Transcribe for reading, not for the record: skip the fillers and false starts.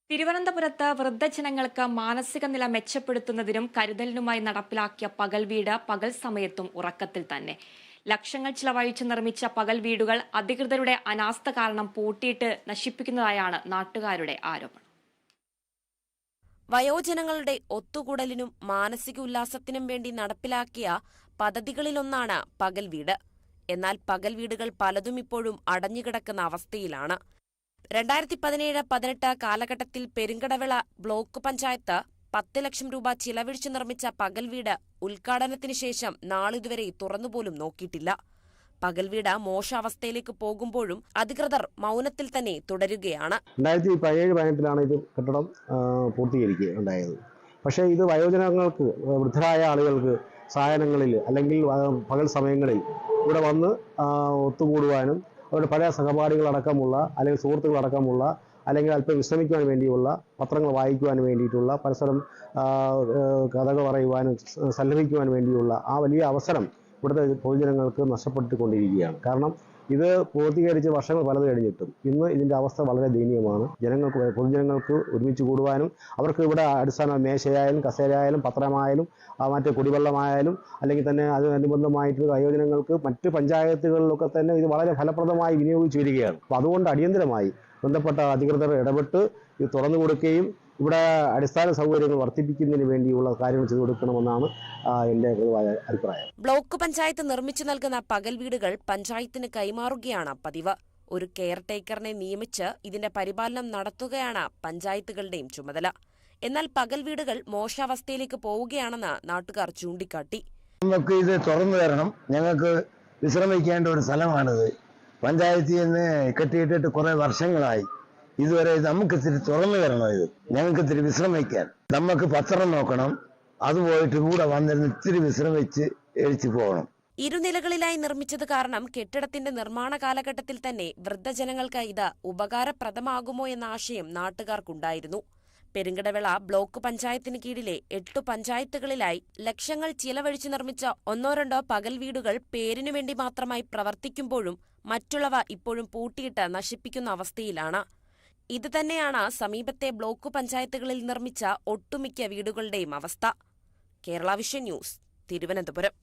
തിരുവനന്തപുരത്ത് വൃദ്ധജനങ്ങൾക്ക് മാനസിക നില മെച്ചപ്പെടുത്തുന്നതിനും കരുതലിനുമായി നടപ്പിലാക്കിയ പകൽ വീട് പകൽ സമയത്തും ഉറക്കത്തിൽ തന്നെ. ലക്ഷങ്ങൾ ചിലവഴിച്ച് നിർമ്മിച്ച പകൽ വീടുകൾ അധികൃതരുടെ അനാസ്ഥ കാരണം പൂട്ടിയിട്ട് നശിപ്പിക്കുന്നതായാണ് നാട്ടുകാരുടെ ആരോപണം. വയോജനങ്ങളുടെ ഒത്തുകൂടലിനും മാനസിക ഉല്ലാസത്തിനും വേണ്ടി നടപ്പിലാക്കിയ പദ്ധതികളിലൊന്നാണ് പകൽ വീട്. എന്നാൽ പകൽ വീടുകൾ പലതും ഇപ്പോഴും അടഞ്ഞുകിടക്കുന്ന അവസ്ഥയിലാണ്. 2017-18 കാലഘട്ടത്തിൽ പെരുങ്കടവിള ബ്ലോക്ക് പഞ്ചായത്ത് 10 ലക്ഷം രൂപ ചിലവഴിച്ചു നിർമ്മിച്ച പകൽ വീട് ഉദ്ഘാടനത്തിന് ശേഷം നാളിതുവരെ തുറന്നുപോലും നോക്കിയിട്ടില്ല. പകൽ വീട് മോശാവസ്ഥയിലേക്ക് പോകുമ്പോഴും അധികൃതർ മൗനത്തിൽ തന്നെ തുടരുകയാണ്. 2017-18 ഇത് കെട്ടിടം പൂർത്തീകരിക്കുകയുണ്ടായത്. പക്ഷേ ഇത് വയോജനങ്ങൾക്ക്, വൃദ്ധരായ ആളുകൾക്ക് സായാഹ്നങ്ങളിൽ അല്ലെങ്കിൽ പകൽ സമയങ്ങളിൽ ഇവിടെ വന്ന് ഒത്തുകൂടുവാനും അവരുടെ പഴയ സഹപാഠികളടക്കമുള്ള അല്ലെങ്കിൽ സുഹൃത്തുക്കളടക്കമുള്ള അല്ലെങ്കിൽ അല്പം വിശ്രമിക്കുവാൻ വേണ്ടിയുള്ള പത്രങ്ങൾ വായിക്കുവാൻ വേണ്ടിയിട്ടുള്ള പരസ്പരം കഥകൾ പറയുവാനും സല്ലപിക്കുവാൻ വേണ്ടിയുള്ള ആ വലിയ അവസരം ഇവിടുത്തെ പൊതുജനങ്ങൾക്ക് നഷ്ടപ്പെട്ടുകൊണ്ടിരിക്കുകയാണ്. കാരണം ഇത് പൂർത്തീകരിച്ച് വർഷങ്ങൾ പലത് കഴിഞ്ഞിട്ടും ഇന്ന് ഇതിൻ്റെ അവസ്ഥ വളരെ ദയനീയമാണ്. പൊതുജനങ്ങൾക്ക് ഒരുമിച്ച് കൂടുവാനും അവർക്ക് ഇവിടെ അടിസ്ഥാന മേശയായാലും കസേരയായാലും പത്രമായാലും മറ്റ് കുടിവെള്ളമായാലും അല്ലെങ്കിൽ തന്നെ അതിനനുബന്ധമായിട്ട് വയോജനങ്ങൾക്ക് മറ്റ് പഞ്ചായത്തുകളിലൊക്കെ തന്നെ ഇത് വളരെ ഫലപ്രദമായി വിനിയോഗിച്ചു വരികയാണ്. അപ്പോൾ അതുകൊണ്ട് അടിയന്തരമായി ബന്ധപ്പെട്ട അധികൃതർ ഇടപെട്ട് ഇത് തുറന്നു കൊടുക്കുകയും ഇവിടെ അടിസ്ഥാന സൗകര്യങ്ങൾ വർദ്ധിപ്പിക്കുന്നതിന് വേണ്ടിയുള്ള കാര്യങ്ങൾ ചെയ്തു കൊടുക്കണമെന്നാണ് എൻ്റെ പൊതുവായ അഭിപ്രായം. ബ്ലോക്ക് പഞ്ചായത്ത് നിർമ്മിച്ചു നൽകുന്ന പകൽ വീടുകൾ പഞ്ചായത്തിന് കൈമാറുകയാണ് പതിവ്. ഒരു കെയർ ടേക്കറിനെ നിയമിച്ച് ഇതിന്റെ പരിപാലനം നടത്തുകയാണ് പഞ്ചായത്തുകളുടെയും ചുമതല. എന്നാൽ പകൽ വീടുകൾ മോശാവസ്ഥയിലേക്ക് പോവുകയാണെന്ന് നാട്ടുകാർ ചൂണ്ടിക്കാട്ടി. നമുക്ക് ഇത് തുറന്നു തരണം, ഞങ്ങൾക്ക് വിശ്രമിക്കേണ്ട ഒരു സ്ഥലമാണിത്. പഞ്ചായത്തിൽ നിന്ന് കെട്ടിയിട്ടിട്ട് കുറെ വർഷങ്ങളായി. ഇതുവരെ നമുക്ക് ഇത്തിരി തുറന്നു തരണം. ഇത് ഞങ്ങൾക്ക് ഇത്തിരി വിശ്രമിക്കാൻ, നമുക്ക് പത്രം നോക്കണം, അത് പോയിട്ട് കൂടെ വന്നിരുന്ന് ഇത്തിരി വിശ്രമിച്ച് എഴിച്ചു പോകണം. ഇരുനിലകളിലായി നിർമ്മിച്ചത് കാരണം കെട്ടിടത്തിന്റെ നിർമ്മാണ കാലഘട്ടത്തിൽ തന്നെ വൃദ്ധജനങ്ങൾക്ക് ഇത് ഉപകാരപ്രദമാകുമോ എന്ന ആശയം നാട്ടുകാർക്കുണ്ടായിരുന്നു. പെരുങ്കടവിള ബ്ലോക്ക് പഞ്ചായത്തിന് കീഴിലെ 8 പഞ്ചായത്തുകളിലായി ലക്ഷങ്ങൾ ചിലവഴിച്ച് നിർമ്മിച്ച 1-2 പകൽ വീടുകൾ പേരിനുവേണ്ടി മാത്രമായി പ്രവർത്തിക്കുമ്പോഴും മറ്റുള്ളവ ഇപ്പോഴും പൂട്ടിയിട്ട് നശിപ്പിക്കുന്ന അവസ്ഥയിലാണ്. ഇത് തന്നെയാണ് സമീപത്തെ ബ്ലോക്ക് പഞ്ചായത്തുകളിൽ നിർമ്മിച്ച ഒട്ടുമിക്ക വീടുകളുടെയും അവസ്ഥ. Kerala vision news, Thiruvananthapuram.